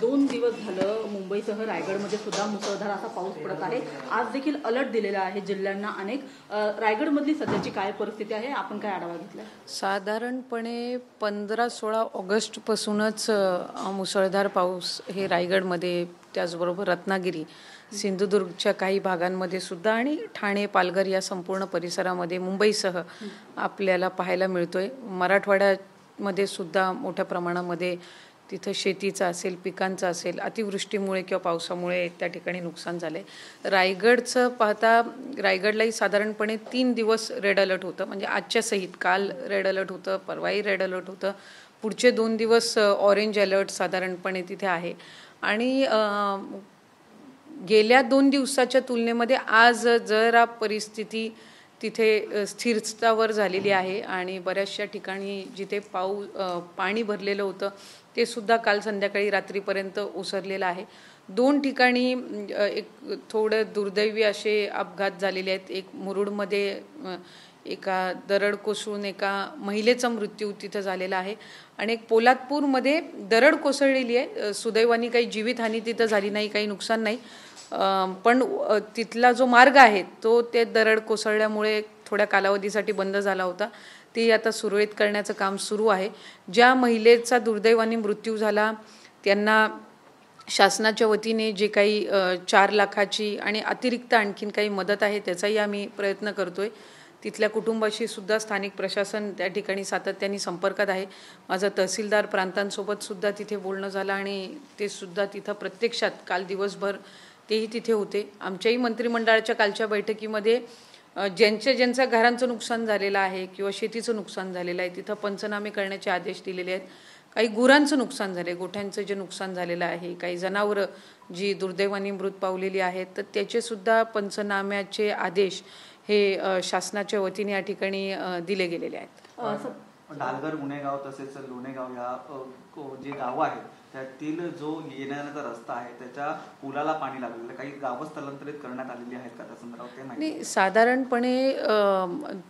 2 दिवस झालं मुंबईसह रायगडमध्ये सुद्धा मुसळधार असा पाऊस पडत आहे। आज देखील अलर्ट दिलेला आहे जिल्ह्यांना अनेक। रायगडमधली सध्याची काय परिस्थिती आहे, आपण काय आढावा घेतला? साधारणपणे 15-16 ऑगस्ट पासूनच मुसळधार पाऊस हे रायगडमध्ये, त्याचबरोबर रत्नागिरी, सिंधुदुर्गच्या काही भागांमध्ये सुद्धा आणि ठाणे, पालघर या संपूर्ण परिसरामध्ये मुंबईसह आपल्याला पाहायला मिळतोय। मराठवाड्यामध्ये सुद्धा मोठ्या प्रमाणामध्ये तिथं शेतीचं असेल, पिकांचं असेल, अतिवृष्टीमुळे किंवा पावसामुळे त्या ठिकाणी नुकसान झाले। रायगडचं पाहता रायगडलाही साधारणपणे 3 दिवस रेड अलर्ट होतं, म्हणजे आजच्या सहित काल रेड अलर्ट होतं, परवाही रेड अलर्ट होतं, पुढचे 2 दिवस ऑरेंज अलर्ट साधारणपणे तिथे आहे। आणि गेल्या 2 दिवसाच्या तुलनेमध्ये आज जरा परिस्थिती तिथे स्थिरतावर झालेली आहे आणि बऱ्याचशा ठिकाणी जिथे पाणी भरलेलं होतं ते सुद्धा काल संध्याकाळी रात्रीपर्यंत ओसरलेलं आहे। 2 ठिकाणी एक थोडं दुर्दैवी असे अपघात झालेले आहेत। एक मुरुडमध्ये एका दरड कोसळून एका महिलेचा मृत्यू तिथं झालेला आहे आणि एक पोलादपूरमध्ये दरड कोसळलेली आहे। सुदैवाने काही जीवितहानी तिथं झाली नाही, काही नुकसान नाही, पण तिथला जो मार्ग आहे तो ते दरड कोसळल्यामुळे थोड्या कालावधीसाठी बंद झाला होता। ती आता सुरळीत करण्याचं काम सुरू आहे। ज्या महिलेचा दुर्दैवाने मृत्यू झाला त्यांना शासनाच्या वतीने जे काही 4 लाखाची आणि अतिरिक्त आणखीन काही मदत आहे त्याचाही आम्ही प्रयत्न करतोय। तिथल्या कुटुंबाशी सुद्धा स्थानिक प्रशासन त्या ठिकाणी सातत्याने संपर्कात आहे। माझं तहसीलदार प्रांतांसोबत सुद्धा तिथे बोलणं झालं आणि ते सुद्धा तिथं प्रत्यक्षात काल दिवसभर तेही तिथे होते। आमच्याही मंत्रिमंडळाच्या कालच्या बैठकीमध्ये ज्यांच्या घरांचं नुकसान झालेलं आहे किंवा शेतीचं नुकसान झालेलं आहे तिथं पंचनामे करण्याचे आदेश दिलेले आहेत। काही गुरांचं नुकसान झाले, गोठ्यांचं जे नुकसान झालेलं आहे, काही जनावरं जी दुर्दैवाने मृत पावलेली आहेत तर त्याचे सुद्धा पंचनाम्याचे आदेश हे शासनाच्या वतीने या ठिकाणी दिले गेलेले आहेत। डालघर, उनेगाव तसेच लोणेगाव या जे गावं आहेत त्यातील जो येण्याचा रस्ता आहे त्याच्या पुलाला पाणी लागलेलं, काही गावं स्थलांतरित करण्यात आलेली आहेत का त्या संदर्भात ते माहिती? नाही, साधारणपणे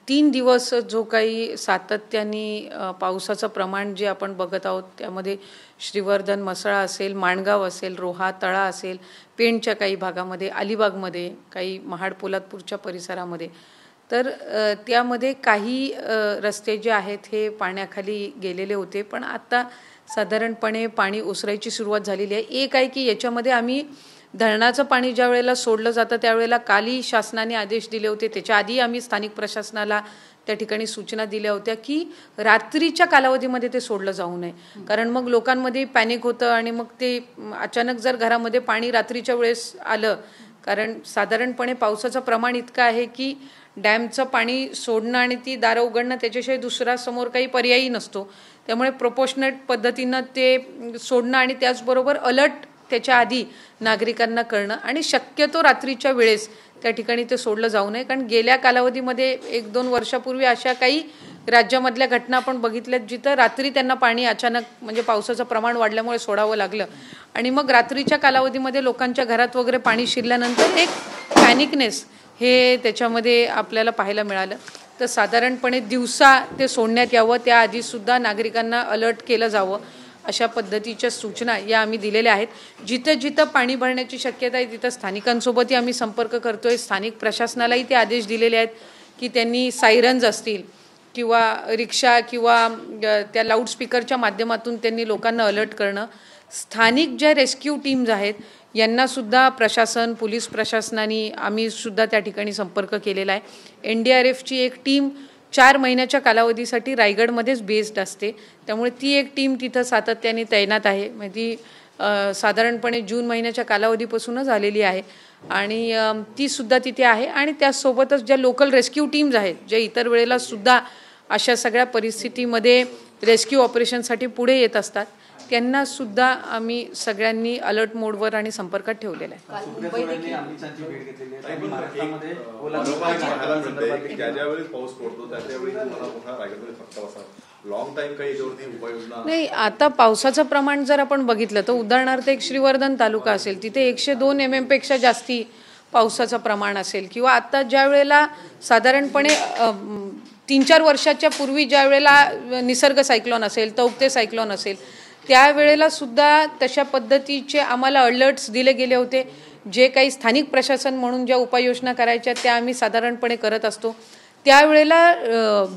3 दिवस जो काही सातत्याने पावसाचं प्रमाण जे आपण बघत आहोत त्यामध्ये श्रीवर्धन, मसळा असेल, माणगाव असेल, रोहा, तळा असेल, पेणच्या काही भागामध्ये, अलिबागमध्ये, काही महाड पोलादपूरच्या परिसरामध्ये, तर त्यामध्ये काही रस्ते जे आहेत हे पाण्याखाली गेलेले होते, पण आता साधारणपणे पाणी ओसरायची सुरुवात झालेली आहे। एक आहे की याच्यामध्ये आम्ही धरणाचं पाणी ज्या वेळेला सोडलं जातं त्यावेळेला कालही शासनाने आदेश दिले होते, त्याच्या आधी आम्ही स्थानिक प्रशासनाला त्या ठिकाणी सूचना दिल्या होत्या की रात्रीच्या कालावधीमध्ये ते सोडलं जाऊ नये, कारण मग लोकांमध्ये पॅनिक होतं आणि मग ते अचानक जर घरामध्ये पाणी रात्रीच्या वेळेस आलं, कारण साधारणपणे पावसाचं प्रमाण इतकं आहे की डॅमचं पाणी सोडणं आणि ती दारं उघडणं त्याच्याशिवाय दुसरा समोर काही पर्यायही नसतो, त्यामुळे प्रोपोर्शनेट पद्धतीनं ते सोडणं आणि त्याचबरोबर अलर्ट त्याच्या आधी नागरिकांना करणं आणि शक्यतो रात्रीच्या वेळेस त्या ठिकाणी ते सोडलं जाऊ नये, कारण गेल्या कालावधीमध्ये 1-2 वर्षापूर्वी अशा काही राज्यामधल्या घटना आपण बघितल्यात जिथं रात्री त्यांना पाणी अचानक म्हणजे पावसाचं प्रमाण वाढल्यामुळे सोडावं लागलं आणि मग रात्रीच्या कालावधीमध्ये लोकांच्या घरात वगैरे पाणी शिरल्यानंतर एक पॅनिकनेस हे त्याच्यामध्ये आपल्याला पाहायला मिळालं। तर साधारणपणे दिवसा ते सोडण्यात यावं, त्याआधी सुद्धा नागरिकांना अलर्ट केलं जावं, अशा पद्धतीच्या सूचना या आम्ही दिलेल्या आहेत। जिथं जिथं पाणी भरण्याची शक्यता आहे तिथं स्थानिकांसोबतही आम्ही संपर्क करतोय, स्थानिक प्रशासनालाही ते आदेश दिलेले आहेत की त्यांनी सायरन्स असतील किंवा रिक्षा किंवा त्या लाऊडस्पीकरच्या माध्यमातून त्यांनी लोकांना अलर्ट करणं। स्थानिक ज्या रेस्क्यू टीम्स आहेत यांना सुद्धा प्रशासन, पोलीस प्रशासनाने आम्ही सुद्धा त्या ठिकाणी संपर्क केलेला आहे। NDRFची एक टीम 4 महिन्याच्या कालावधीसाठी रायगडमध्येच बेस्ड असते, त्यामुळे ती एक टीम तिथं सातत्याने तैनात आहे, म्हणजे साधारणपणे जून महिन्याच्या कालावधीपासूनच आलेली आहे आणि ती सुद्धा तिथे आहे। आणि त्यासोबतच ज्या लोकल रेस्क्यू टीम्स आहेत ज्या इतर वेळेला सुद्धा अशा सगळ्या परिस्थितीमध्ये रेस्क्यू ऑपरेशनसाठी पुढे येत असतात त्यांना सुद्धा आम्ही सगळ्यांनी अलर्ट मोडवर आणि संपर्कात ठेवलेला आहे। नाही, आता पावसाचं प्रमाण जर आपण बघितलं तर उदाहरणार्थ एक श्रीवर्धन तालुका असेल तिथे 102 mm पेक्षा जास्ती पावसाचं प्रमाण असेल, किंवा आता ज्या वेळेला साधारणपणे 3-4 वर्षाच्या पूर्वी ज्या वेळेला निसर्ग सायक्लोन असेल, तौक्ते सायक्लोन असेल त्यावेळेला सुद्धा तशा पद्धतीचे आम्हाला अलर्ट्स दिले गेले होते. जे काही स्थानिक प्रशासन म्हणून ज्या उपाययोजना करायच्या त्या आम्ही साधारणपणे करत असतो. त्यावेळेला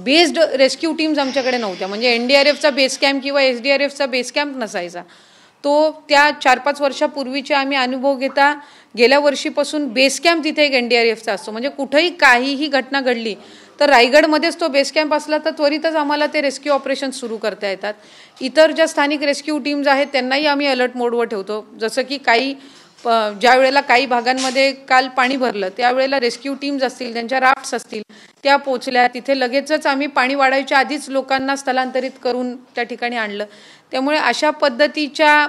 बेस्ड रेस्क्यू टीम्स आमच्याकडे नव्हत्या. म्हणजे NDRFचा बेस कॅम्प किंवा SDRFचा बेस कॅम्प नसायचा. तो त्या 4-5 वर्षापूर्वीचे आम्ही अनुभव घेता गेल्या वर्षीपासून बेस कॅम्प तिथे एक NDRFचा असतो. म्हणजे कुठेही काहीही घटना घडली तर रायगडमध्येच तो बेस कॅम्प असला तर त्वरितच आम्हाला ते रेस्क्यू ऑपरेशन सुरू करता येतात. इतर ज्या स्थानिक रेस्क्यू टीम्स आहेत त्यांनाही आम्ही अलर्ट मोडवर ठेवतो. जसं की ज्या वेळेला काही भागांमध्ये काल पाणी भरलं त्यावेळेला रेस्क्यू टीम्स असतील, त्यांच्या राफ्ट्स असतील, त्या पोचल्या. तिथे लगेचच आम्ही पाणी वाढायच्या आधीच लोकांना स्थलांतरित करून त्या ठिकाणी आणलं. त्यामुळे अशा पद्धतीच्या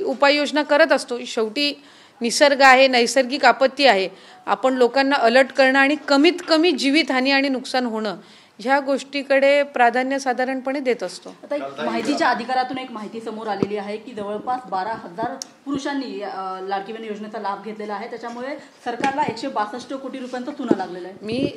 उपाययोजना करत असतो. शेवटी निसर्ग आहे, नैसर्गिक आपत्ती आहे. आपण लोकांना अलर्ट करणं आणि कमीत कमी जीवितहानी आणि नुकसान होणं ह्या गोष्टीकडे प्राधान्य साधारणपणे देत असतो. आता एक माहितीच्या अधिकारातून एक माहिती समोर आलेली आहे की जवळपास 12,000 पुरुषांनी लाडकी बहीण योजनेचा लाभ घेतलेला आहे. त्याच्यामुळे सरकारला 162 कोटी रुपयांचा चुना लागलेला आहे. मी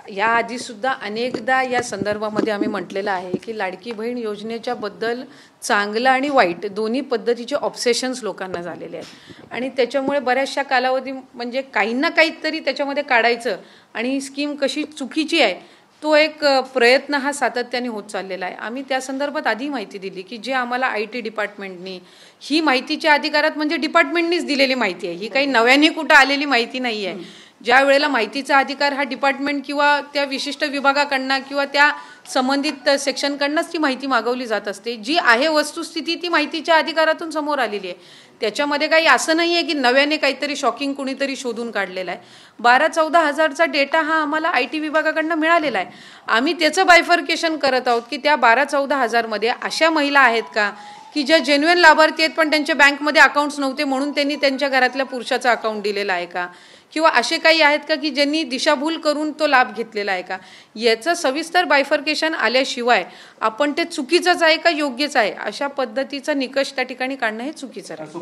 याआधी सुद्धा अनेकदा या संदर्भामध्ये आम्ही म्हटलेलं आहे की लाडकी बहीण योजनेच्या बद्दल चांगलं आणि वाईट दोन्ही पद्धतीचे ऑब्सेशन्स लोकांना झालेले आहेत. आणि त्याच्यामुळे बऱ्याचशा कालावधी म्हणजे काही ना काहीतरी त्याच्यामध्ये काढायचं आणि ही स्कीम कशी चुकीची आहे तो एक प्रयत्न हा सातत्याने होत चाललेला आहे. आम्ही त्या संदर्भात आधी माहिती दिली की जे आम्हाला IT डिपार्टमेंटनी ही माहितीच्या अधिकारात म्हणजे डिपार्टमेंटनीच दिलेली माहिती आहे. ही काही नव्याने कुठं आलेली माहिती नाही आहे. ज्या वेळेला माहितीचा अधिकार हा डिपार्टमेंट किंवा त्या विशिष्ट विभागाकडनं किंवा त्या संबंधित सेक्शनकडनंच ती माहिती मागवली जात असते. जी आहे वस्तुस्थिती ती माहितीच्या अधिकारातून समोर आलेली आहे. त्याच्यामध्ये काही असं नाही आहे की नव्याने काहीतरी शॉकिंग कुणीतरी शोधून काढलेला आहे. 12-14 हजारचा डेटा हा आम्हाला IT विभागाकडनं मिळालेला आहे. आम्ही त्याचं बायफर्केशन करत आहोत की त्या 12-14 हजारमध्ये अशा महिला आहेत का की ज्या जेन्युइन लाभार्थी आहेत पण त्यांच्या बँकमध्ये अकाउंट्स नव्हते म्हणून त्यांनी त्यांच्या घरातल्या पुरुषाचा अकाउंट दिलेला आहे का, किंवा असे काही आहेत का की ज्यांनी दिशाभूल करून तो लाभ घेतलेला आहे का. याचं सविस्तर बायफर्केशन आल्याशिवाय आपण ते चुकीचंच आहे का योग्यच आहे अशा पद्धतीचा निकष त्या ठिकाणी काढणं हे चुकीचं आहे.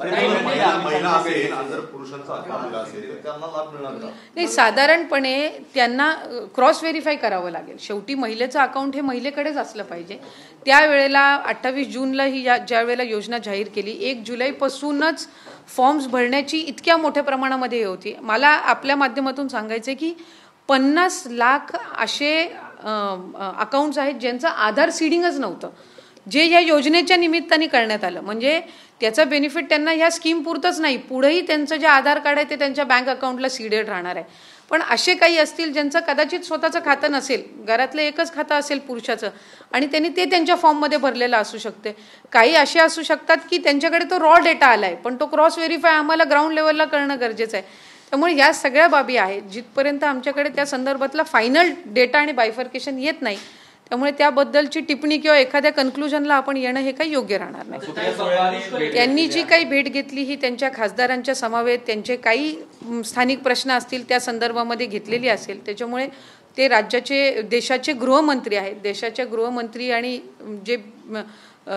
नाही, साधारणपणे त्यांना क्रॉस व्हेरीफाय करावं लागेल. शेवटी महिलेचं अकाउंट हे महिलेकडेच असलं पाहिजे. त्यावेळेला 28 जूनला ही ज्या वेळेला योजना जाहीर केली 1 जुलैपासूनच फॉर्म्स भरण्याची इतक्या मोठ्या प्रमाणामध्ये होती. मला आपल्या माध्यमातून सांगायचं की 50 लाख असे अकाउंट्स आहेत ज्यांचं आधार सीडिंगच नव्हतं, जे या योजनेच्या निमित्ताने करण्यात आलं. म्हणजे त्याचा बेनिफिट त्यांना ह्या स्कीम पुरतच नाही, पुढेही त्यांचं जे आधार कार्ड आहे ते त्यांच्या बँक अकाउंटला सीडेड राहणार आहे. पण असे काही असतील ज्यांचं कदाचित स्वतःचं खातं नसेल, घरातलं एकच खातं असेल पुरुषाचं आणि त्यांनी ते त्यांच्या फॉर्ममध्ये भरलेलं असू शकते. काही असे असू शकतात की त्यांच्याकडे तो रॉ डेटा आला आहे पण तो क्रॉस व्हेरीफाय आम्हाला ग्राउंड लेवलला करणं गरजेचं आहे. त्यामुळे या सगळ्या बाबी आहेत जिथपर्यंत आमच्याकडे त्या संदर्भातला फायनल डेटा आणि बायफर्केशन येत नाही त्यामुळे त्याबद्दलची टिप्पणी किंवा एखाद्या कन्क्लुजनला आपण येणं हे काही योग्य राहणार नाही. त्यांनी जी काही भेट घेतली ही त्यांच्या खासदारांच्या समवेत त्यांचे काही स्थानिक प्रश्न असतील त्या संदर्भामध्ये घेतलेली असेल. त्याच्यामुळे ते देशाचे गृहमंत्री आहेत. देशाच्या गृहमंत्री आणि जे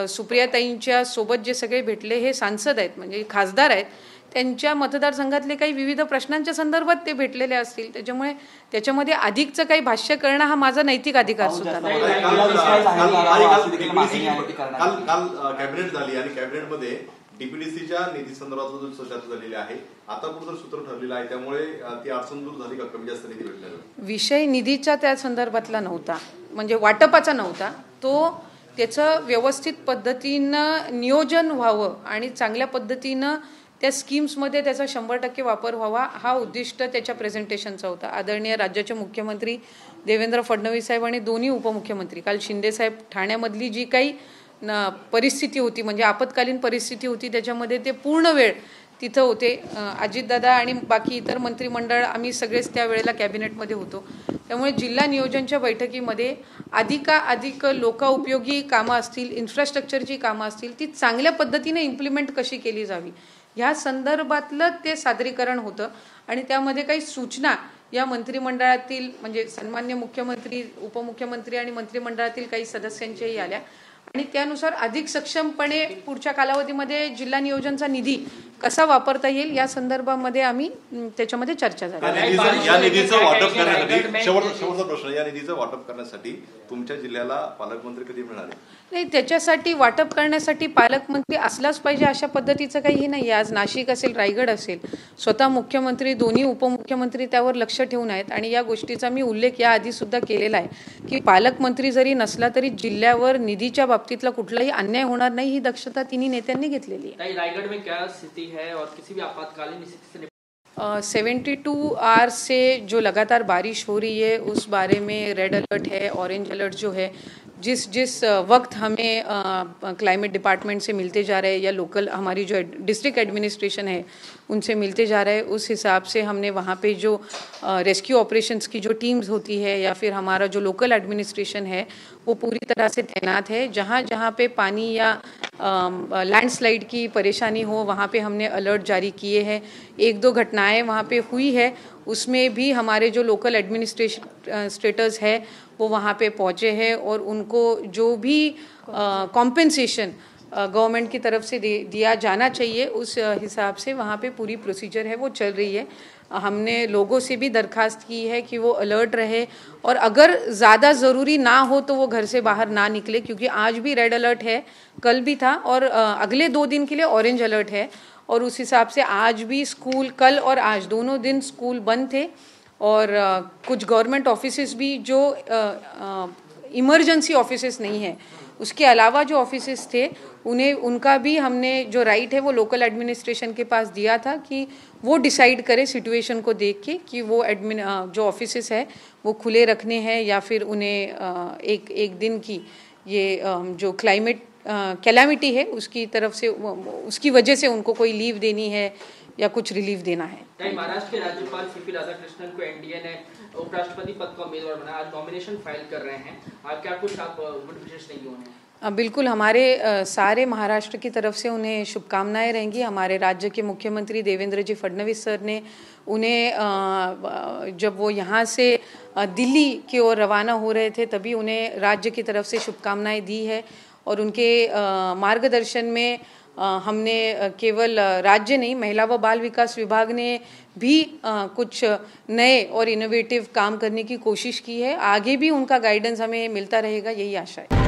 सुप्रियाताईंच्या सोबत जे सगळे भेटले हे सांसद आहेत म्हणजे खासदार आहेत. त्यांच्या मतदारसंघातले काही विविध प्रश्नांच्या संदर्भात ते भेटलेले असतील. त्याच्यामुळे त्याच्यामध्ये अधिकचं काही भाष्य करणं हा माझा नैतिक अधिकार सुद्धा काल कॅबिनेट झाली आणि कॅबिनेटमध्ये DPDCच्या निधी संदर्भात चर्चा झालेली आहे. आता कुठं सूत्र ठरलेलं आहे त्यामुळे ती अडचण दूर झाली का, कमी जास्त निधी भेटलेला विषय निधीच्या त्या संदर्भातला नव्हता, म्हणजे वाटपाचा नव्हता. तो त्याचं व्यवस्थित पद्धतीनं नियोजन व्हावं आणि चांगल्या पद्धतीनं त्या स्कीम्समध्ये त्याचा 100% वापर व्हावा हा उद्दिष्ट त्याच्या प्रेझेंटेशनचा होता. आदरणीय राज्याचे मुख्यमंत्री देवेंद्र फडणवीस साहेब आणि दोन्ही उपमुख्यमंत्री काल शिंदे साहेब ठाण्यामधली जी काही परिस्थिती होती म्हणजे आपत्कालीन परिस्थिती होती त्याच्यामध्ये ते पूर्ण वेळ तिथं होते. अजितदादा आणि बाकी इतर मंत्रिमंडळ आम्ही सगळेच त्या वेळेला कॅबिनेटमध्ये होतो. त्यामुळे जिल्हा नियोजनच्या बैठकीमध्ये अधिक लोकाउपयोगी कामं असतील, इन्फ्रास्ट्रक्चरची कामं असतील ती चांगल्या पद्धतीने इम्प्लिमेंट कशी केली जावी ह्या संदर्भातलं ते सादरीकरण होतं. आणि त्यामध्ये काही सूचना या मंत्रिमंडळातील म्हणजे सन्मान्य मुख्यमंत्री, उपमुख्यमंत्री आणि मंत्रिमंडळातील काही सदस्यांच्याही आल्या आणि त्यानुसार अधिक सक्षमपणे पुढच्या कालावधीमध्ये जिल्हा नियोजनचा निधी कसा वापरता येईल या संदर्भामध्ये आम्ही त्याच्यामध्ये चर्चा झाली। या निधीचं वाटप करण्यासाठी शेवटचा प्रश्न, या निधीचं वाटप करण्यासाठी तुमच्या जिल्ह्याला पालकमंत्री कधी मिळाले? नाही, त्याच्यासाठी वाटप करण्यासाठी पालकमंत्री असलाच पाहिजे अशा पद्धतीचं काही नाही। आज नाशिक असेल, रायगड असेल, स्वतः मुख्यमंत्री, दोन्ही उपमुख्यमंत्री त्यावर लक्ष ठेवून आहेत आणि या गोष्टीचा मी उल्लेख याआधी सुद्धा केलेला आहे की पालकमंत्री जरी नसला तरी जिल्ह्यावर निधीच्या बाबतीतला कुठलाही अन्याय होणार नाही ही दक्षता तिन्ही नेत्यांनी घेतलेली आहे। रायगढ़ में क्या स्थिति है और किसी भी आपातकालीन स्थिति से 72 आवर्स से जो लगातार बारिश हो रही है उस बारे में रेड अलर्ट है, ऑरेंज अलर्ट जो है, जिस वक्त हमें क्लाइमेट डिपार्टमेंट से मिलते जा रहे हैं या लोकल हमारी जो डिस्ट्रिक्ट एडमिनिस्ट्रेशन है उनसे मिलते जा रहे हैं, उस हिसाब से हमने वहाँ पे जो रेस्क्यू ऑपरेशंस की जो टीम्स होती है या फिर हमारा जो लोकल एडमिनिस्ट्रेशन है वो पूरी तरह से तैनात है। जहाँ जहाँ पे पानी या लैंडस्लाइड की परेशानी हो वहाँ पे हमने अलर्ट जारी किए हैं। 1-2 घटनाएं वहाँ पे हुई है, उसमें भी हमारे जो लोकल एडमिनिस्ट्रेटर्स है वो वहाँ पे पहुँचे हैं और उनको जो भी कॉम्पेंसेशन गवर्नमेंट की तरफ से दिया जाना चाहिए उस हिसाब से वहाँ पे पूरी प्रोसीजर है वो चल रही है। हमने लोगों से भी दरखास्त की है कि वो अलर्ट रहे और अगर ज़्यादा ज़रूरी ना हो तो वो घर से बाहर ना निकले, क्योंकि आज भी रेड अलर्ट है, कल भी था और अगले 2 दिन के लिए ऑरेंज अलर्ट है। और उस हिसाब से आज भी स्कूल, कल और आज दोनों दिन स्कूल बंद थे और कुछ गवर्नमेंट ऑफिसेस भी जो इमरजेंसी ऑफिसेस नहीं है उसके अलावा जो ऑफिसेस थे उनका भी हमने जो राइट है वो लोकल एडमिनिस्ट्रेशन के पास दिया था कि वो डिसाइड करे सिचुएशन को देख के कि वो जो ऑफिसेस है वो खुले रखने हैं या फिर उन्हें एक दिन की ये जो क्लाइमेट कैलामिटी है उसकी तरफ से उसकी वजह से उनको कोई लीव देनी है या कुछ रिलीफ देना है। महाराष्ट्र के राज्यपाल सीपी राधाकृष्णन को एनडीए ने उपराष्ट्रपति पद का उम्मीदवार बनाया, आज नॉमिनेशन फाइल कर रहे हैं, क्या कुछ आप विशेष नहीं होने? बिल्कुल, हमारे सारे महाराष्ट्र की तरफ से उन्हें शुभकामनाएं रहेंगी। हमारे राज्य के मुख्यमंत्री देवेंद्र जी फडणवीस सर ने उन्हें जब वो यहाँ से दिल्ली की ओर रवाना हो रहे थे तभी उन्हें राज्य की तरफ से शुभकामनाएं दी है और उनके मार्गदर्शन में हमने केवल राज्य नहीं, महिला व बाल विकास विभाग ने भी कुछ नए और इनोवेटिव काम करने की कोशिश की है। आगे भी उनका गाइडेंस हमें मिलता रहेगा, यही आशा है।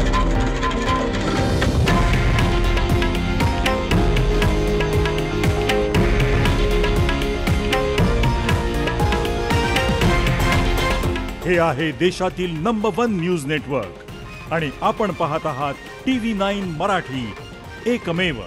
हे आहे देशातील नंबर 1 न्यूज नेटवर्क आणि आपण पाहत आहात TV9 मराठी, एकमेव।